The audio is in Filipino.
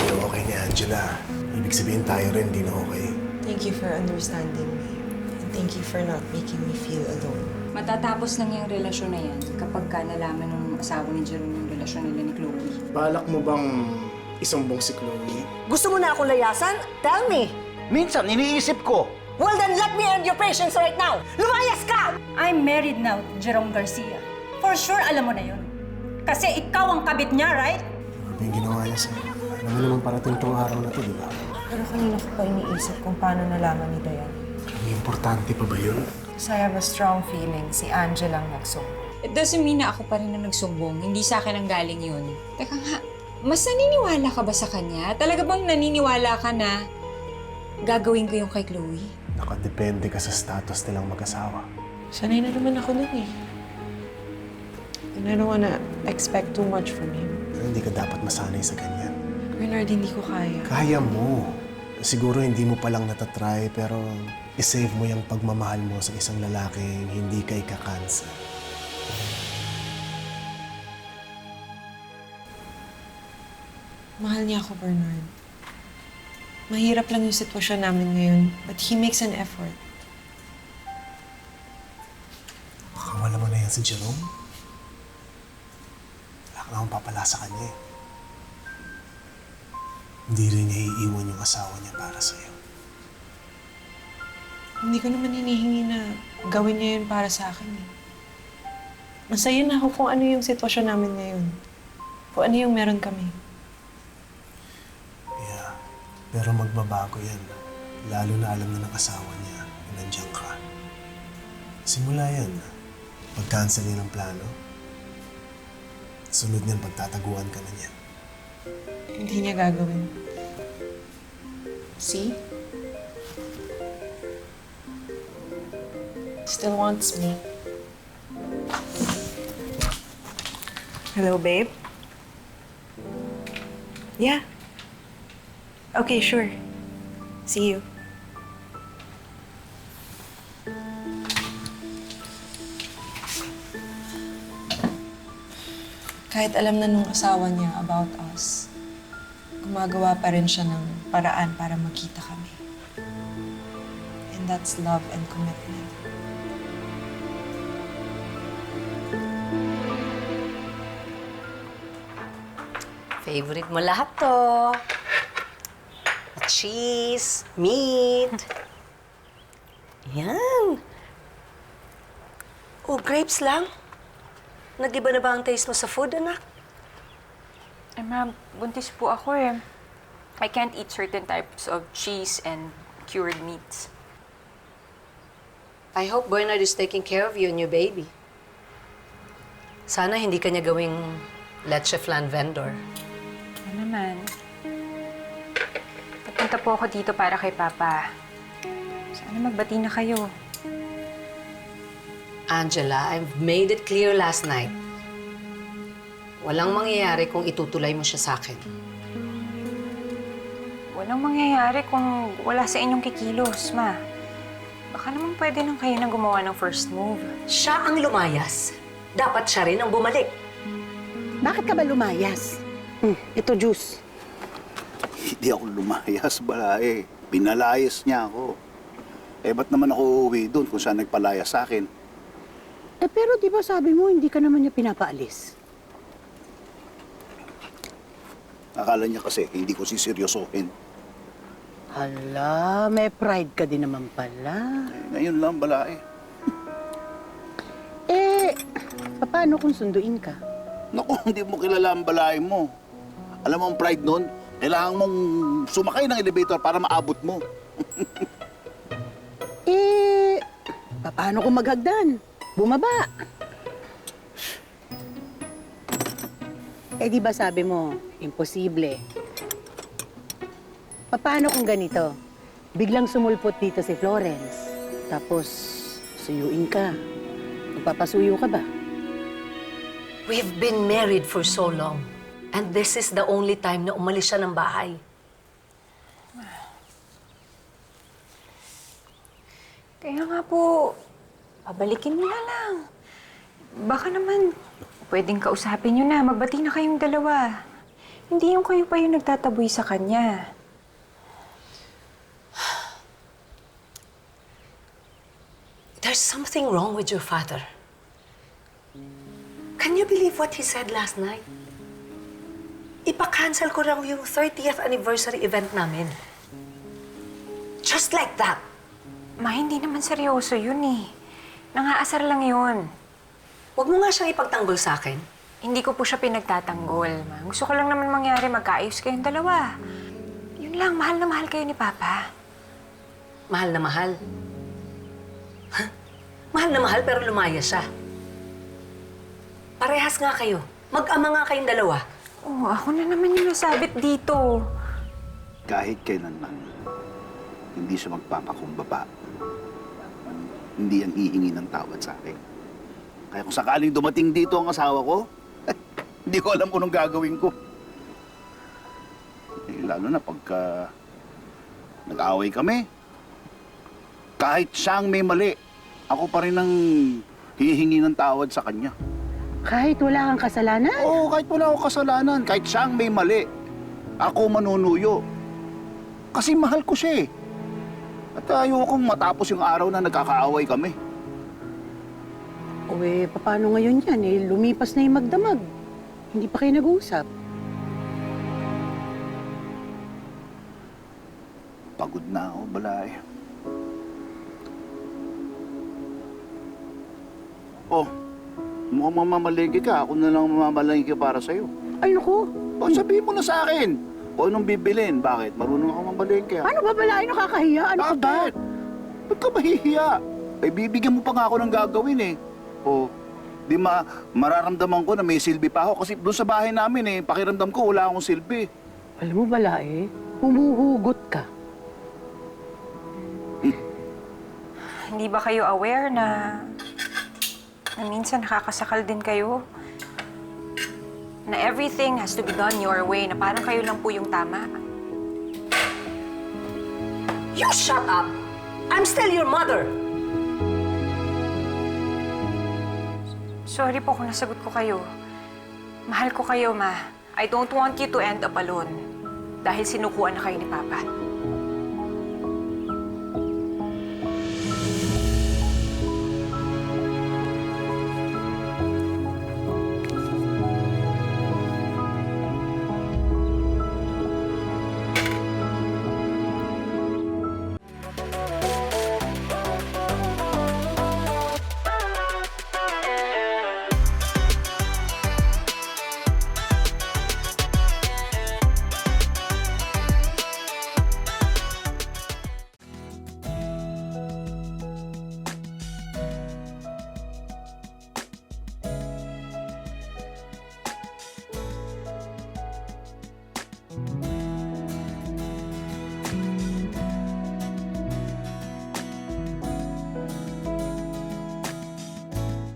Hindi okay ni Angela. Ibig sabihin tayo rin hindi na okay. Thank you for understanding me. And thank you for not making me feel alone. Matatapos lang yung relasyon na yan kapag ka nalaman ng asawa ni Jerome yung relasyon nila ni Chloe. Balak mo bang isumbong si Chloe? Gusto mo na akong layasan? Tell me! Minsan, iniisip ko. Well then, let me end your patience right now! Lumayas ka! I'm married now to Jerome Garcia. For sure, alam mo na yun. Kasi ikaw ang kabit niya, right? Ano ba yung ginawa niya sa'yo? Alam mo naman parating tong araw na to, di ba? Pero kanina ko pa iniisip kung paano nalaman ni Diane. May importante pa ba yun? Kasi I have a strong feeling si Angela ang nagsumbong. It doesn't mean na ako pa rin ang nagsumbong. Hindi sa akin ang galing yun. Teka nga, mas naniniwala ka ba sa kanya? Talaga bang naniniwala ka na gagawin ko yung kay Chloe? Nakadepende ka sa status nilang mag-asawa. Sanay na naman ako nun eh. And I don't wanna expect too much from him. Pero hindi ka dapat masanay sa ganyan. Bernard, hindi ko kaya. Kaya mo. Siguro hindi mo palang natatry, pero isave mo yung pagmamahal mo sa isang lalaking hindi ka ikakansa. Mahal niya ako, Bernard. Mahirap lang yung sitwasyon namin ngayon, but he makes an effort. Makawala mo na yan si Jerome. Wala ka na akong papala sa kanya eh. Hindi rin niya iiwan yung asawa niya para sa'yo. Hindi ko naman hinihingi na gawin niya yun para sa akin eh. Masaya na ako kung ano yung sitwasyon namin ngayon. Kung ano yung meron kami. Yeah, pero magbabago yan. Lalo na alam na ng asawa niya na nandiyan ka. Simula yan. Pag-cancel niya ng plano, sunod niyan pagtataguan ka na niya. Hindi niya gagawin. See? Still wants me. Hello, babe? Yeah. Okay, sure. See you. Kahit alam na nung asawa niya about us, gumagawa pa rin siya ng paraan para makita kami. And that's love and commitment. Favorite mo lahat to. Cheese, meat. Yan. Oh, grapes lang? Nag-iba na ba ang taste mo sa food, anak? Eh, ma'am, buntis po ako eh. I can't eat certain types of cheese and cured meats. I hope Bernard is taking care of you and your baby. Sana hindi ka niya gawing leche flan vendor. Ano naman? Papunta po ako dito para kay Papa. Sana magbati na kayo. Angela, I've made it clear last night. Walang mangyayari kung itutulay mo siya sa akin. Walang mangyayari kung wala sa inyong kikilos, ma. Baka naman pwede nang kayo na gumawa ng first move. Siya ang lumayas. Dapat siya rin ang bumalik. Bakit ka ba lumayas? Ito juice. Hindi ako lumayas, balae. Pinalayas niya ako. Eh, ba't naman ako uuwi doon kung saan nagpalayas sa akin? Pero di ba sabi mo hindi ka naman niya pinapaalis? Akala niya kasi hindi ko siseryosohin. Hala, may pride ka din naman pala. Eh, ngayon lang, balae. Paano kung sunduin ka? Naku, hindi mo kilala ang balae mo. Alam mo ang pride nun? Kailangan mong sumakay ng elevator para maabot mo. Paano kung maghagdan? Bumaba. Di ba sabi mo, imposible. Paano kung ganito? Biglang sumulpot dito si Florence. Tapos, suyuin ka. Magpapasuyo ka ba? We've been married for so long. And this is the only time na umalis siya ng bahay. Kaya nga po, pabalikin mo na lang. Baka naman, pwedeng kausapin nyo na. Magbati na kayong dalawa. Hindi yung kayo pa yung nagtataboy sa kanya. There's something wrong with your father. Can you believe what he said last night? Ipa-cancel ko raw yung 30th anniversary event namin. Just like that. Ma, hindi naman seryoso yun eh. Nangaasar lang yun. Huwag mo nga siyang ipagtanggol sa akin. Hindi ko po siya pinagtatanggol, ma. Gusto ko lang naman mangyari magkaayos kayong dalawa. Yun lang, mahal na mahal kayo ni Papa. Mahal na mahal. Mahal na mahal pero lumaya siya. Parehas nga kayo. Mag-ama nga kayong dalawa. Oo, ako na naman yung nasabit dito. Kahit kailanman, hindi siya magpapakumbaba. Hindi yan hihingi ng tawad sa akin. Kaya kung sakaling dumating dito ang asawa ko, hindi ko alam kung anong gagawin ko. Eh, lalo na pagka nag-away kami. Kahit siyang may mali, ako pa rin ang hihingi ng tawad sa kanya. Kahit wala kang kasalanan? Oo, kahit wala akong kasalanan, kahit siyang may mali, ako manunuyo. Kasi mahal ko siya eh. At ayokong matapos yung araw na nagkakaaway kami. O paano ngayon yan? Lumipas na yung magdamag. Hindi pa kayo nag-uusap. Pagod na ako, Balay. Oh, mukhang mamamalengke ka. Ako na lang mamamalengke para sa'yo. Ay, naku. O, sabihin mo na sa akin. O, anong bibilin? Bakit? Marunong ako mamalengke. Ano ba balain? Nakakahiya? Ano ka ba? Bakit? Ba't ka mahihiya? Eh, bibigyan mo pa nga ako ng gagawin eh. O, di mararamdaman ko na may silbi pa ako. Kasi doon sa bahay namin eh, pakiramdam ko wala akong silbi. Alam mo, Balae, humuhugot ka. Hindi ba kayo aware na minsan nakakasakal din kayo? Na everything has to be done your way, na parang kayo lang po yung tama. You shut up! I'm still your mother! Sorry po kung nasagot ko kayo. Mahal ko kayo, Ma. I don't want you to end up alone. Dahil sinukuan na kayo ni Papa.